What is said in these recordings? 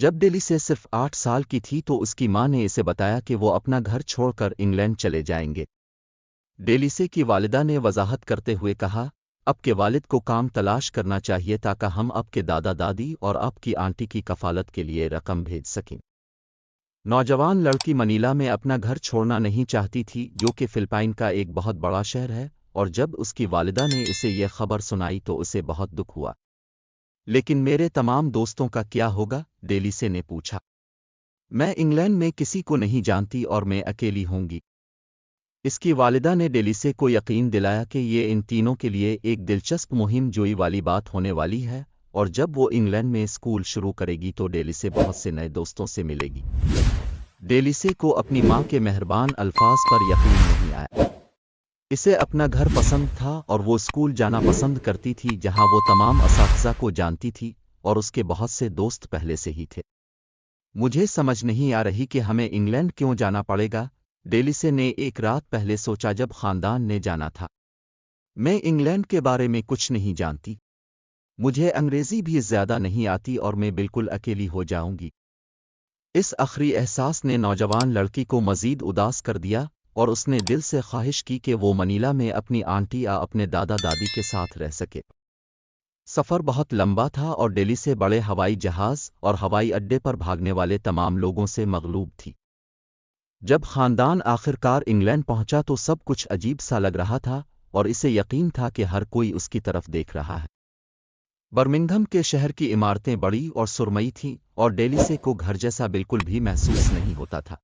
जब डेली से सिर्फ 8 साल की थी तो उसकी मां ने इसे बताया कि वो अपना घर छोड़कर इंग्लैंड चले जाएंगे। डेलिसे की वालिदा ने वजाहत करते हुए कहा, आपके वालिद को काम तलाश करना चाहिए ताकि हम आपके दादा दादी और आपकी आंटी की कफालत के लिए रकम भेज सकें। नौजवान लड़की मनीला में अपना घर छोड़ना नहीं चाहती थी, जो कि फिलिपाइन का एक बहुत बड़ा शहर है, और जब उसकी वालिदा ने इसे यह खबर सुनाई तो उसे बहुत दुख हुआ। लेकिन मेरे तमाम दोस्तों का क्या होगा? डेलिसे ने पूछा। मैं इंग्लैंड में किसी को नहीं जानती और मैं अकेली होंगी। इसकी वालिदा ने डेलिसे को यकीन दिलाया कि ये इन तीनों के लिए एक दिलचस्प मुहिम जोई वाली बात होने वाली है, और जब वो इंग्लैंड में स्कूल शुरू करेगी तो डेलिसे बहुत से नए दोस्तों से मिलेगी। डेलिसे को अपनी मां के मेहरबान अल्फाज पर यकीन नहीं आया। इसे अपना घर पसंद था और वो स्कूल जाना पसंद करती थी जहां वो तमाम असातिज़ा को जानती थी और उसके बहुत से दोस्त पहले से ही थे। मुझे समझ नहीं आ रही कि हमें इंग्लैंड क्यों जाना पड़ेगा, डेलिसे ने एक रात पहले सोचा जब खानदान ने जाना था। मैं इंग्लैंड के बारे में कुछ नहीं जानती, मुझे अंग्रेजी भी ज्यादा नहीं आती और मैं बिल्कुल अकेली हो जाऊंगी। इस आखिरी एहसास ने नौजवान लड़की को मजीद उदास कर दिया और उसने दिल से ख्वाहिश की कि वो मनीला में अपनी आंटी या अपने दादा दादी के साथ रह सके। सफ़र बहुत लंबा था और दिल्ली से बड़े हवाई जहाज़ और हवाई अड्डे पर भागने वाले तमाम लोगों से मगलूब थी। जब खानदान आखिरकार इंग्लैंड पहुंचा तो सब कुछ अजीब सा लग रहा था और इसे यकीन था कि हर कोई उसकी तरफ देख रहा है। बर्मिंघम के शहर की इमारतें बड़ी और सुरमई थीं और डेलिसे को घर जैसा बिल्कुल भी महसूस नहीं होता था।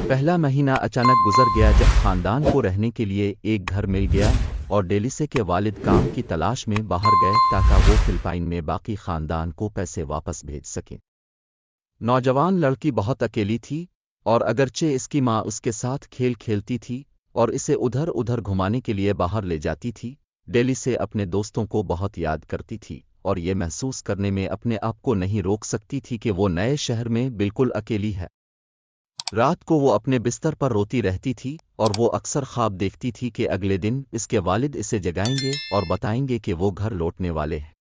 पहला महीना अचानक गुजर गया जब खानदान को रहने के लिए एक घर मिल गया और डेलिसे के वालिद काम की तलाश में बाहर गए ताकि वो फिलिपाइन में बाकी खानदान को पैसे वापस भेज सकें। नौजवान लड़की बहुत अकेली थी और अगरचे इसकी मां उसके साथ खेल खेलती थी और इसे उधर उधर घुमाने के लिए बाहर ले जाती थी, डेलिसे अपने दोस्तों को बहुत याद करती थी और ये महसूस करने में अपने आप को नहीं रोक सकती थी कि वो नए शहर में बिल्कुल अकेली है। रात को वो अपने बिस्तर पर रोती रहती थी और वो अक्सर ख्वाब देखती थी कि अगले दिन इसके वालिद इसे जगाएंगे और बताएंगे कि वो घर लौटने वाले हैं।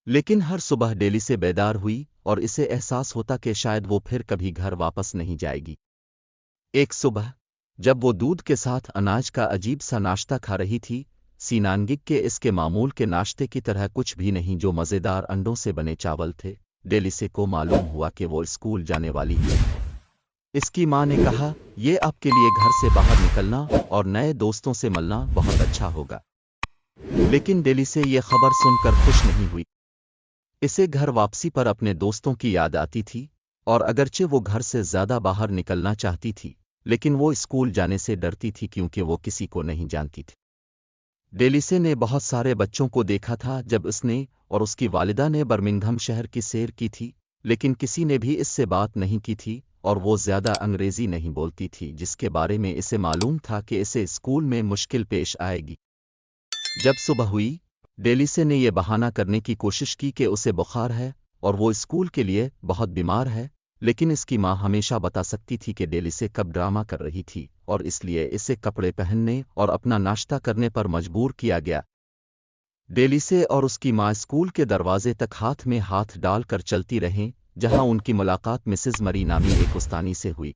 लेकिन हर सुबह डेलिसे बेदार हुई और इसे एहसास होता कि शायद वो फिर कभी घर वापस नहीं जाएगी। एक सुबह जब वो दूध के साथ अनाज का अजीब सा नाश्ता खा रही थी, सीनानगिक के इसके मामूल के नाश्ते की तरह कुछ भी नहीं जो मज़ेदार अंडों से बने चावल थे, डेलिसे को मालूम हुआ कि वो स्कूल जाने वाली है। इसकी मां ने कहा, ये आपके लिए घर से बाहर निकलना और नए दोस्तों से मिलना बहुत अच्छा होगा। लेकिन डेलिसे ये खबर सुनकर खुश नहीं हुई। इसे घर वापसी पर अपने दोस्तों की याद आती थी और अगरचे वो घर से ज्यादा बाहर निकलना चाहती थी, लेकिन वो स्कूल जाने से डरती थी क्योंकि वो किसी को नहीं जानती थी। डेलिसे ने बहुत सारे बच्चों को देखा था जब उसने और उसकी वालिदा ने बर्मिंघम शहर की सैर की थी, लेकिन किसी ने भी इससे बात नहीं की थी और वो ज्यादा अंग्रेजी नहीं बोलती थी, जिसके बारे में इसे मालूम था कि इसे स्कूल में मुश्किल पेश आएगी। जब सुबह हुई, डेलिसे ने यह बहाना करने की कोशिश की कि उसे बुखार है और वो स्कूल के लिए बहुत बीमार है, लेकिन इसकी मां हमेशा बता सकती थी कि डेलिसे कब ड्रामा कर रही थी और इसलिए इसे कपड़े पहनने और अपना नाश्ता करने पर मजबूर किया गया। डेलिसे और उसकी मां स्कूल के दरवाजे तक हाथ में हाथ डालकर चलती रहें, जहां उनकी मुलाकात मिसेज मरी नामी एक उस्तानी से हुई।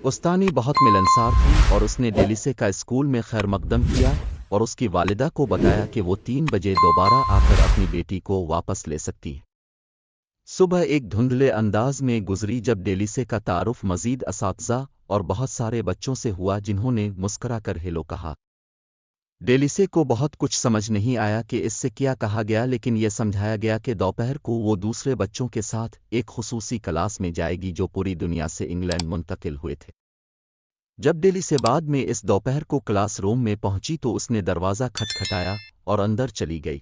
उस्तानी बहुत मिलनसार थी और उसने डेलिसे का स्कूल में खैर मकदम किया और उसकी वालिदा को बताया कि वो 3 बजे दोबारा आकर अपनी बेटी को वापस ले सकती है। सुबह एक धुंधले अंदाज में गुजरी जब डेलिसे का तारुफ मजीद असातिज़ा और बहुत सारे बच्चों से हुआ जिन्होंने मुस्कराकर हेलो कहा। डेलिसे को बहुत कुछ समझ नहीं आया कि इससे क्या कहा गया, लेकिन यह समझाया गया कि दोपहर को वो दूसरे बच्चों के साथ एक खुसूसी क्लास में जाएगी जो पूरी दुनिया से इंग्लैंड मुंतकिल हुए थे। जब डेलिसे बाद में इस दोपहर को क्लास रूम में पहुंची तो उसने दरवाज़ा खटखटाया और अंदर चली गई।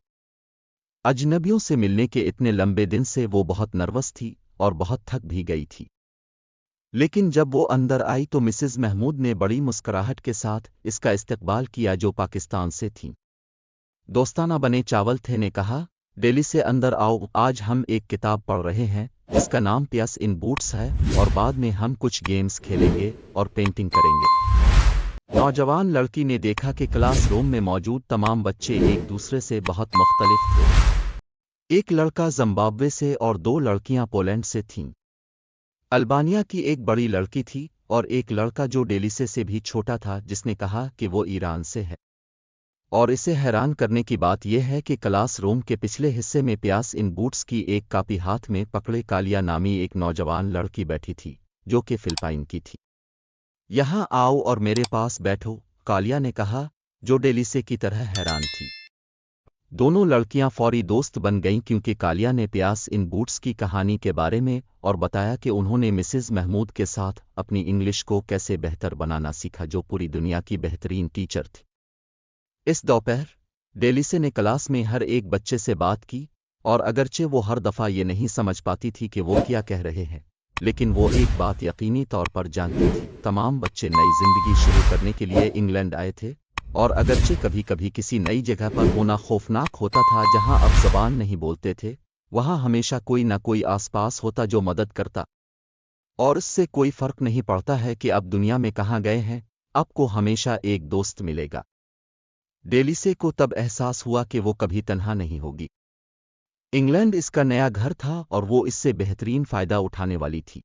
अजनबियों से मिलने के इतने लंबे दिन से वो बहुत नर्वस थी और बहुत थक भी गई थी। लेकिन जब वो अंदर आई तो मिसेज महमूद ने बड़ी मुस्कुराहट के साथ इसका इस्तकबाल किया जो पाकिस्तान से थीं। दोस्ताना बने चावल थे ने कहा, डेलिसे अंदर आओ, आज हम एक किताब पढ़ रहे हैं जिसका नाम पियास इन बूट्स है और बाद में हम कुछ गेम्स खेलेंगे और पेंटिंग करेंगे। नौजवान लड़की ने देखा कि क्लास रूम में मौजूद तमाम बच्चे एक दूसरे से बहुत मुख्तलिफ थे। एक लड़का जिम्बाब्वे से और 2 लड़कियां पोलैंड से थीं। अल्बानिया की एक बड़ी लड़की थी और एक लड़का जो डेलिसे से भी छोटा था, जिसने कहा कि वो ईरान से है। और इसे हैरान करने की बात यह है कि क्लास रूम के पिछले हिस्से में प्यास इन बूट्स की एक कापी हाथ में पकड़े कालिया नामी एक नौजवान लड़की बैठी थी, जो कि फिलिपाइन की थी। यहाँ आओ और मेरे पास बैठो, कालिया ने कहा, जो डेलिसे की तरह हैरान थी। दोनों लड़कियां फौरी दोस्त बन गईं क्योंकि कालिया ने प्यास इन बूट्स की कहानी के बारे में और बताया कि उन्होंने मिसेस महमूद के साथ अपनी इंग्लिश को कैसे बेहतर बनाना सीखा, जो पूरी दुनिया की बेहतरीन टीचर थी। इस दोपहर डेलिसे ने क्लास में हर एक बच्चे से बात की, और अगरचे वो हर दफ़ा ये नहीं समझ पाती थी कि वो क्या कह रहे हैं, लेकिन वो एक बात यकीनी तौर पर जानती थी, तमाम बच्चे नई जिंदगी शुरू करने के लिए इंग्लैंड आए थे, और अगरचे कभी कभी किसी नई जगह पर होना खौफनाक होता था जहां अब ज़बान नहीं बोलते थे, वहां हमेशा कोई न कोई आसपास होता जो मदद करता। और इससे कोई फर्क नहीं पड़ता है कि अब दुनिया में कहाँ गए हैं, आपको हमेशा एक दोस्त मिलेगा। डेलिसे को तब एहसास हुआ कि वो कभी तन्हा नहीं होगी। इंग्लैंड इसका नया घर था और वो इससे बेहतरीन फ़ायदा उठाने वाली थी।